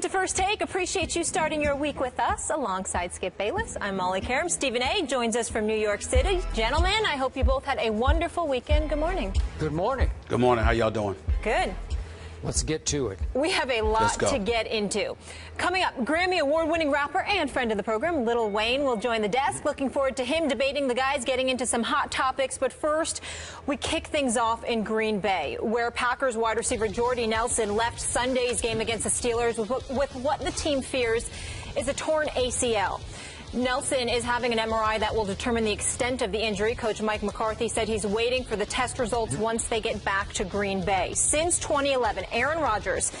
into First Take. Appreciate you starting your week with us alongside Skip Bayless. I'm Molly Karam. Stephen A. joins us from New York City. Gentlemen, I hope you both had a wonderful weekend. Good morning. Good morning. Good morning. How y'all doing? Good. Let's get to it. We have a lot to get into. Coming up, Grammy Award-winning rapper and friend of the program, Lil Wayne, will join the desk. Looking forward to him debating the guys, getting into some hot topics. But first, we kick things off in Green Bay, where Packers wide receiver Jordy Nelson left Sunday's game against the Steelers with what the team fears is a torn ACL. Nelson is having an MRI that will determine the extent of the injury. Coach Mike McCarthy said he's waiting for the test results once they get back to Green Bay. Since 2011, Aaron Rodgers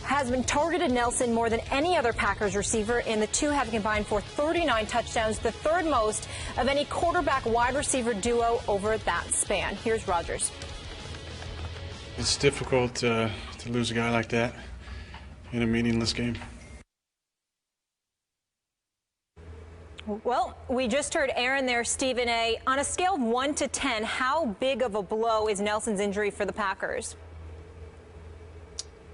has been targeted Nelson more than any other Packers receiver, and the two have combined for 39 touchdowns, the third most of any quarterback-wide receiver duo over that span. Here's Rodgers. It's difficult to lose a guy like that in a meaningless game. Well, we just heard Aaron there, Stephen A. On a scale of 1 to 10, how big of a blow is Nelson's injury for the Packers?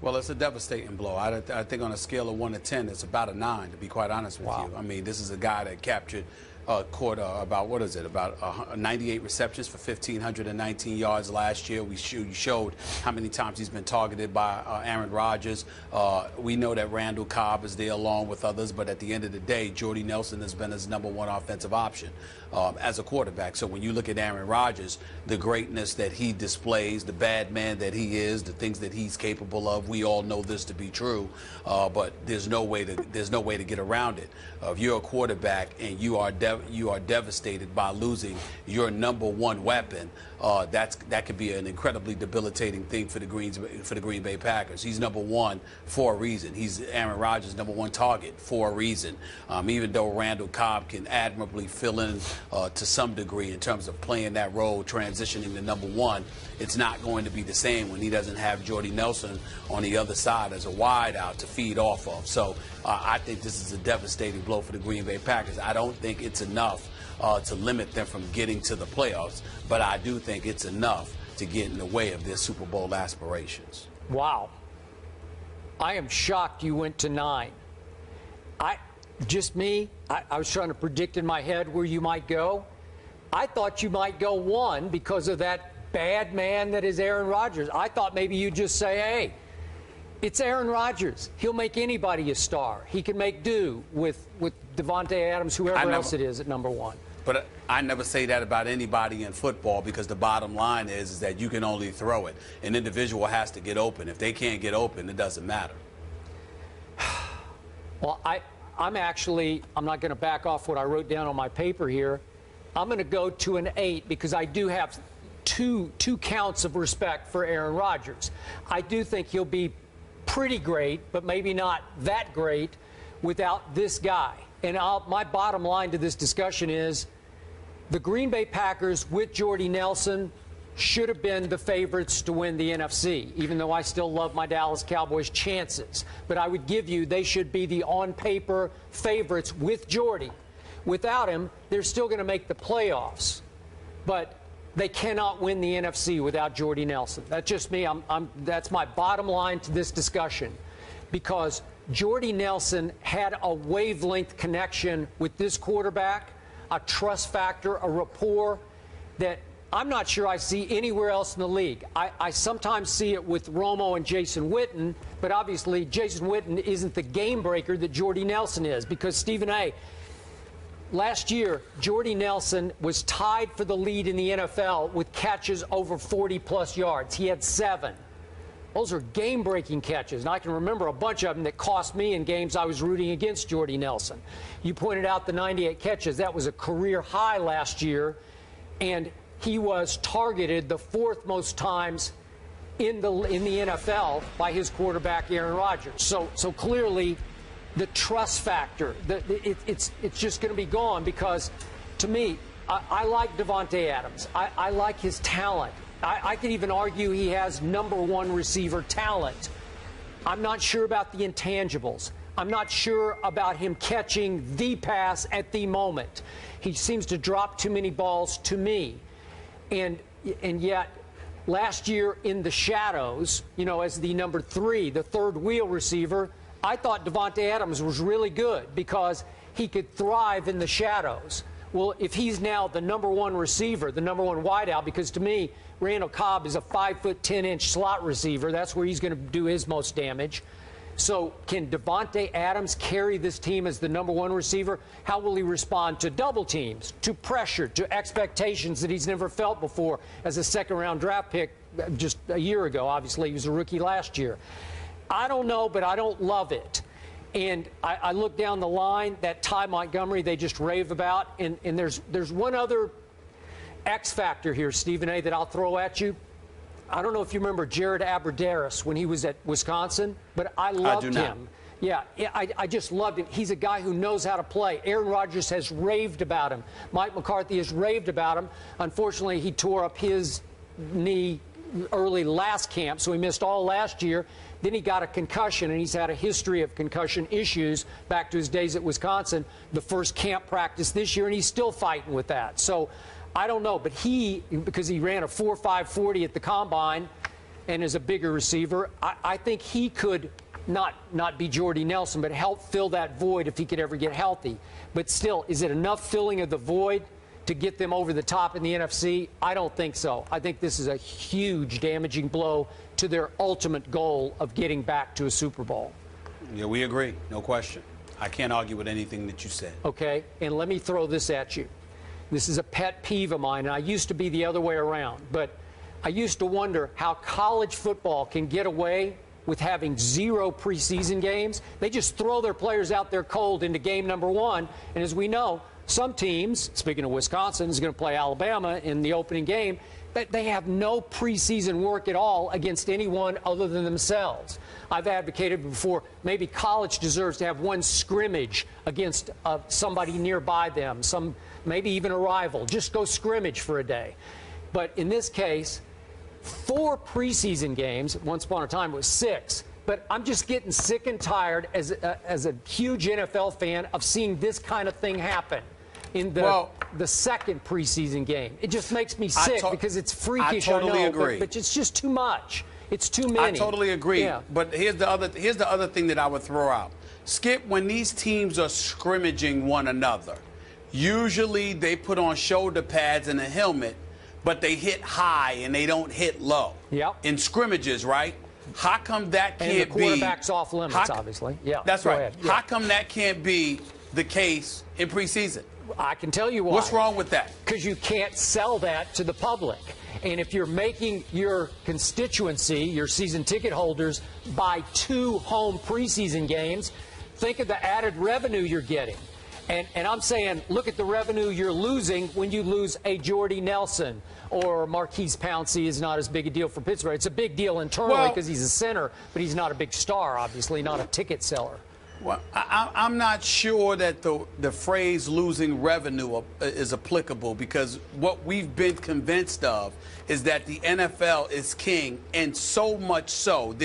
Well, it's a devastating blow. I think on a scale of 1 to 10, it's about a 9, to be quite honest with you. I mean, this is a guy that captured about 98 receptions for 1,519 yards last year. We showed how many times he's been targeted by Aaron Rodgers. We know that Randall Cobb is there along with others, but at the end of the day, Jordy Nelson has been his #1 offensive option as a quarterback. So when you look at Aaron Rodgers, the greatness that he displays, the bad man that he is, the things that he's capable of, we all know this to be true. But there's no way to get around it. If you're a quarterback and you are devastated by losing your #1 weapon, that could be an incredibly debilitating thing for the Green Bay Packers. He's #1 for a reason. He's Aaron Rodgers' #1 target for a reason. Even though Randall Cobb can admirably fill in to some degree in terms of playing that role, transitioning to #1, it's not going to be the same when he doesn't have Jordy Nelson on the other side as a wide out to feed off of. So I think this is a devastating blow for the Green Bay Packers. I don't think it's enough to limit them from getting to the playoffs, but I do think it's enough to get in the way of their Super Bowl aspirations. Wow. I am shocked you went to 9. I was trying to predict in my head where you might go. I thought you might go 1 because of that bad man that is Aaron Rodgers. I thought maybe you'd just say, hey, it's Aaron Rodgers. He'll make anybody a star. He can make do with Davante Adams, whoever else it is at #1. But I never say that about anybody in football, because the bottom line is that you can only throw it. An individual has to get open. If they can't get open, it doesn't matter. Well, I'm not going to back off what I wrote down on my paper here. I'm going to go to an 8 because I do have two counts of respect for Aaron Rodgers. I do think he'll be pretty great, but maybe not that great without this guy. And my bottom line to this discussion is the Green Bay Packers with Jordy Nelson should have been the favorites to win the NFC, even though I still love my Dallas Cowboys chances. But I would give you they should be the on-paper favorites with Jordy. Without him, they're still going to make the playoffs. But they cannot win the NFC without Jordy Nelson. That's just me. That's my bottom line to this discussion, because Jordy Nelson had a wavelength connection with this quarterback, a trust factor, a rapport that I'm not sure I see anywhere else in the league. I sometimes see it with Romo and Jason Witten, but obviously Jason Witten isn't the game breaker that Jordy Nelson is, because Stephen A., last year, Jordy Nelson was tied for the lead in the NFL with catches over 40-plus yards. He had 7. Those are game-breaking catches, and I can remember a bunch of them that cost me in games I was rooting against Jordy Nelson. You pointed out the 98 catches. That was a career high last year, and he was targeted the 4th most times in the NFL by his quarterback, Aaron Rodgers. So clearly, the trust factor, it's just going to be gone, because, to me, I like Davante Adams. I like his talent. I could even argue he has #1 receiver talent. I'm not sure about the intangibles. I'm not sure about him catching the pass at the moment. He seems to drop too many balls to me. And yet, last year in the shadows, as the #3, the third wheel receiver, I thought Davante Adams was really good because he could thrive in the shadows. Well, if he's now the #1 receiver, the #1 wideout, because to me, Randall Cobb is a 5'10" slot receiver. That's where he's going to do his most damage. So can Davante Adams carry this team as the #1 receiver? How will he respond to double teams, to pressure, to expectations that he's never felt before as a second-round draft pick just a year ago? Obviously, he was a rookie last year. I don't know, but I don't love it. And I look down the line, that Ty Montgomery they just rave about, and there's one other X factor here, Stephen A., that I'll throw at you. I don't know if you remember Jared Abbrederis when he was at Wisconsin, but I loved him. Yeah, I just loved him. He's a guy who knows how to play. Aaron Rodgers has raved about him. Mike McCarthy has raved about him. Unfortunately, he tore up his knee early last camp, so he missed all last year. Then he got a concussion, and he's had a history of concussion issues back to his days at Wisconsin, the first camp practice this year, and he's still fighting with that. So I don't know, but because he ran a 4.5 40 at the combine and is a bigger receiver, I think he could not be Jordy Nelson, but help fill that void if he could ever get healthy. But still, is it enough filling of the void to get them over the top in the NFC? I don't think so. I think this is a huge damaging blow to their ultimate goal of getting back to a Super Bowl. Yeah, we agree. No question. I can't argue with anything that you said. Okay, and let me throw this at you. This is a pet peeve of mine, and I used to be the other way around, but I used to wonder how college football can get away with having 0 preseason games. They just throw their players out there cold into game #1, and as we know, some teams, speaking of Wisconsin, is going to play Alabama in the opening game. They have no preseason work at all against anyone other than themselves. I've advocated before maybe college deserves to have one scrimmage against somebody nearby them, maybe even a rival. Just go scrimmage for a day. But in this case, 4 preseason games. Once upon a time it was 6. But I'm just getting sick and tired as a huge NFL fan of seeing this kind of thing happen in the second preseason game. It just makes me sick because it's freakish. I totally know, agree. But it's just too much. It's too many. I totally agree. Yeah. But here's the other thing that I would throw out. Skip, when these teams are scrimmaging one another, usually they put on shoulder pads and a helmet, but they hit high and they don't hit low. Yep. In scrimmages, right? How come that can't be? And the quarterback's off limits, obviously. Yeah. That's right. Ahead. Yeah. How come that can't be the case in preseason? I can tell you why. What's wrong with that? Because you can't sell that to the public. And if you're making your constituency, your season ticket holders, buy 2 home preseason games, think of the added revenue you're getting. And I'm saying, look at the revenue you're losing when you lose a Jordy Nelson or Marquise Pouncey is not as big a deal for Pittsburgh. It's a big deal internally because he's a center, but he's not a big star, obviously, not a ticket seller. Well, I'm not sure that the phrase losing revenue is applicable, because what we've been convinced of is that the NFL is king, and so much so,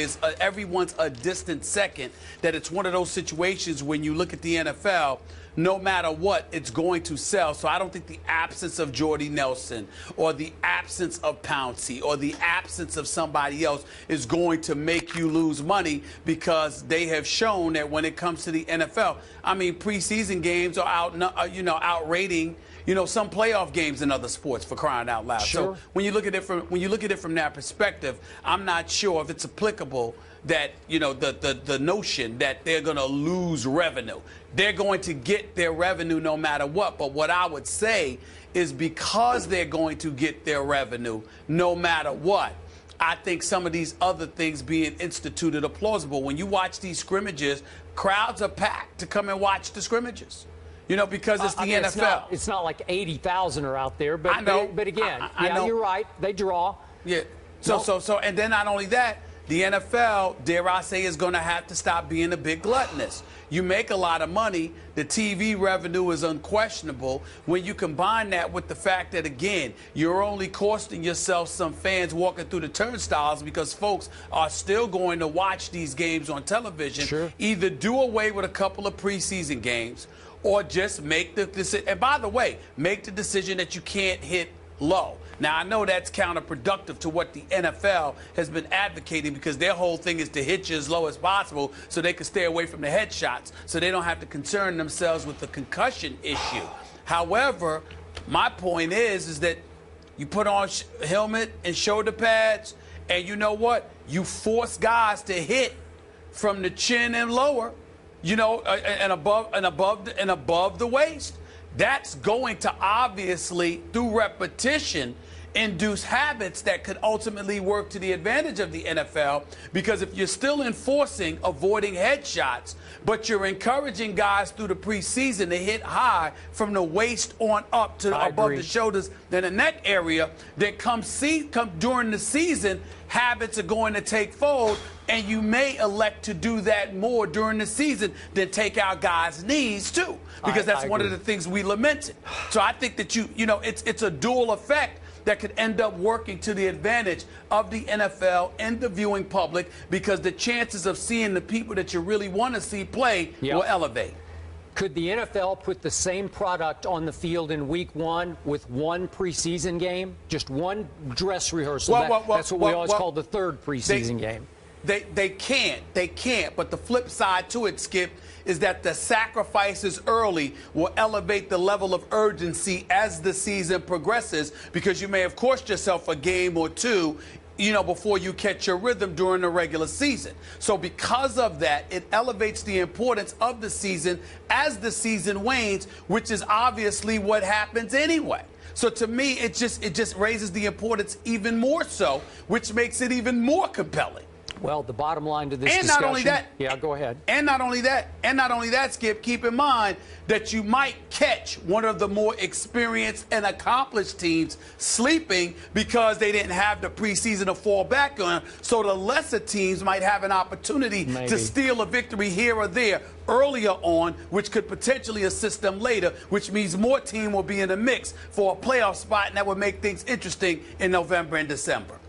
everyone's a distant second, that it's one of those situations when you look at the NFL, no matter what, it's going to sell. So I don't think the absence of Jordy Nelson or the absence of Pouncey or the absence of somebody else is going to make you lose money, because they have shown that when it comes to the NFL, I mean, preseason games are outrating, some playoff games in other sports, for crying out loud. Sure. So when you look at it from that perspective, I'm not sure if it's applicable that, the notion that they're going to lose revenue. They're going to get their revenue no matter what. But what I would say is, because they're going to get their revenue no matter what, I think some of these other things being instituted are plausible. When you watch these scrimmages, crowds are packed to come and watch the scrimmages. Because it's the NFL. It's not like 80,000 are out there, but I know. But again, I know. You're right. They draw. Yeah. So, and then not only that, the NFL, dare I say, is going to have to stop being a big gluttonous. You make a lot of money. The TV revenue is unquestionable. When you combine that with the fact that, again, you're only costing yourself some fans walking through the turnstiles, because folks are still going to watch these games on television. Sure. Either do away with a couple of preseason games, or just make the decision. And by the way, make the decision that you can't hit low. Now, I know that's counterproductive to what the NFL has been advocating, because their whole thing is to hit you as low as possible so they can stay away from the headshots, so they don't have to concern themselves with the concussion issue. However, my point is that you put on helmet and shoulder pads, and you know what? You force guys to hit from the chin and lower, you know, and above the waist. That's going to obviously, through repetition, induce habits that could ultimately work to the advantage of the NFL, because if you're still enforcing avoiding headshots, but you're encouraging guys through the preseason to hit high from the waist on up to above the shoulders and the neck area, then come during the season, habits are going to take fold, and you may elect to do that more during the season than take out guys' knees too, because that's one of the things we lamented. So I think that you know, it's a dual effect that could end up working to the advantage of the NFL and the viewing public, because the chances of seeing the people that you really want to see play will elevate. Could the NFL put the same product on the field in week 1 with one preseason game? Just one dress rehearsal? That's what we always call the third preseason game. They can't. But the flip side to it, Skip, is that the sacrifices early will elevate the level of urgency as the season progresses, because you may have cost yourself a game or two, you know, before you catch your rhythm during the regular season. So because of that, it elevates the importance of the season as the season wanes, which is obviously what happens anyway. So to me, it just raises the importance even more so, which makes it even more compelling. Well, the bottom line to this discussion... And not only that... Yeah, go ahead. And not only that, Skip, keep in mind that you might catch one of the more experienced and accomplished teams sleeping because they didn't have the preseason to fall back on. So the lesser teams might have an opportunity to steal a victory here or there earlier on, which could potentially assist them later, which means more team will be in the mix for a playoff spot, and that would make things interesting in November and December.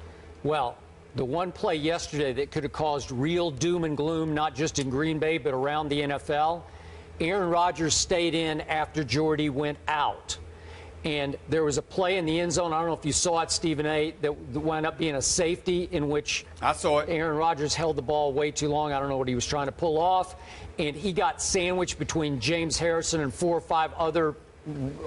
Well, the one play yesterday that could have caused real doom and gloom, not just in Green Bay, but around the NFL, Aaron Rodgers stayed in after Jordy went out. And there was a play in the end zone, I don't know if you saw it, Stephen A., that wound up being a safety in which I saw it. Aaron Rodgers held the ball way too long. I don't know what he was trying to pull off. And he got sandwiched between James Harrison and 4 or 5 other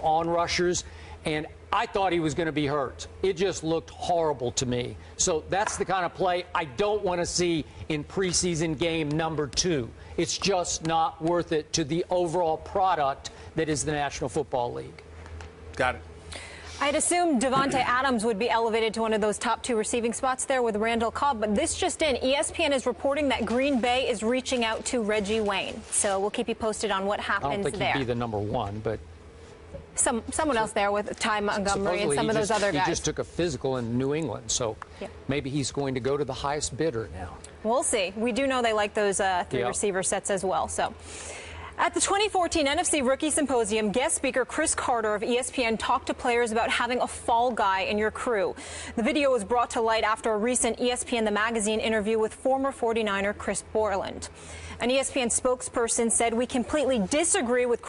on-rushers. And I thought he was going to be hurt. It just looked horrible to me. So that's the kind of play I don't want to see in preseason game number 2. It's just not worth it to the overall product that is the National Football League. Got it. I'd assume Devontae Adams would be elevated to one of those top 2 receiving spots there with Randall Cobb, but this just in, ESPN is reporting that Green Bay is reaching out to Reggie Wayne. So we'll keep you posted on what happens there. I don't think he'd be the number 1, but... Someone else there with Ty Montgomery and some of those other guys. He just took a physical in New England, so maybe he's going to go to the highest bidder now. We'll see. We do know they like those 3 receiver sets as well. So, at the 2014 NFC Rookie Symposium, guest speaker Chris Carter of ESPN talked to players about having a fall guy in your crew. The video was brought to light after a recent ESPN The Magazine interview with former 49er Chris Borland. An ESPN spokesperson said, "We completely disagree with